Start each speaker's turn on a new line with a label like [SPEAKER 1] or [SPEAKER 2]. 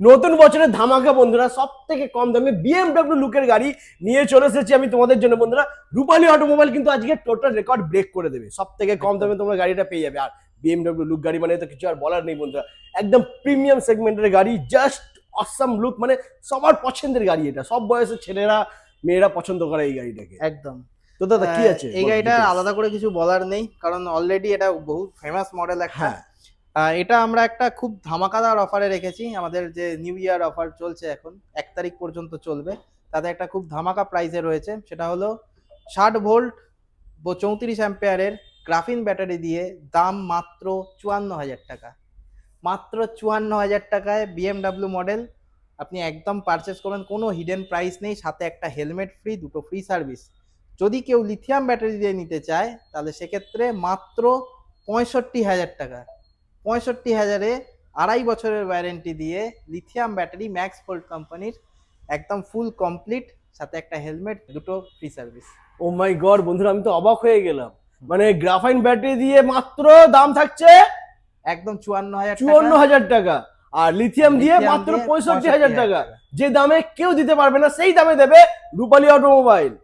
[SPEAKER 1] নতুন বছরের ধামাকা বন্ধুরা, সব থেকে কম দামে বিএমডব্লিউ লুকের গাড়ি নিয়ে চলে এসেছি আমি তোমাদের জন্য বন্ধুরা। রূপালী অটোমোবাইল কিন্তু আজকে টোটাল রেকর্ড ব্রেক করে দেবে, সব থেকে কম দামে তোমরা গাড়িটা পেয়ে যাবে। আর বিএমডব্লিউ লুক গাড়ি মানে তো কিছু আর বলার নেই বন্ধুরা, একদম প্রিমিয়াম সেগমেন্টের গাড়ি, জাস্ট অসাম লুক, মানে সবার পছন্দের গাড়ি এটা, সব বয়সের ছেলেরা মেয়েরা পছন্দ করে এই গাড়িটাকে।
[SPEAKER 2] একদম।
[SPEAKER 1] তো দাদা কি আছে
[SPEAKER 2] এই গাড়িটা আলাদা করে কিছু বলার নেই, কারণ অলরেডি এটা বহু ফেমাস মডেল একটা।
[SPEAKER 1] হ্যাঁ,
[SPEAKER 2] এটা আমরা একটা খুব ধামাকাদার অফারে রেখেছি। আমাদের যে নিউ ইয়ার অফার চলছে এখন 1 তারিখ পর্যন্ত চলবে, তাতে একটা খুব ধামাকা প্রাইসে রয়েছে। সেটা হলো 60 ভোল্ট 34 অ্যাম্পিয়ারের গ্রাফিন ব্যাটারি দিয়ে দাম মাত্র 54,000 টাকা। মাত্র 54,000 টাকায় বিএমডাব্লিউ মডেল আপনি একদম পারচেস করবেন, কোনো হিডেন প্রাইস নেই, সাথে একটা হেলমেট ফ্রি, দুটো ফ্রি সার্ভিস। যদি কেউ লিথিয়াম ব্যাটারি দিয়ে নিতে চায় তাহলে সেক্ষেত্রে মাত্র 65,000 টাকা। 65,000-এ 2.5 বছরের ওয়ারেন্টি দিয়ে লিথিয়াম ব্যাটারি ম্যাক্স ভোল্ট কোম্পানির একদম ফুল কমপ্লিট, সাথে একটা হেলমেট, দুটো ফ্রি সার্ভিস।
[SPEAKER 1] ও মাই গড বন্ধুরা, আমি তো অবাক হয়ে গেলাম। মানে গ্রাফাইন ব্যাটারি দিয়ে মাত্র দাম থাকছে
[SPEAKER 2] একদম 54,000 টাকা।
[SPEAKER 1] 54,000 টাকা, আর লিথিয়াম দিয়ে
[SPEAKER 2] লিথিয়াম
[SPEAKER 1] মাত্র
[SPEAKER 2] দিয়ে
[SPEAKER 1] 65,000 টাকা।
[SPEAKER 2] 65,000 টাকা।
[SPEAKER 1] যে দামে কেউ দিতে পারবে না সেই দামে দেবে রূপালী অটোমোবাইল।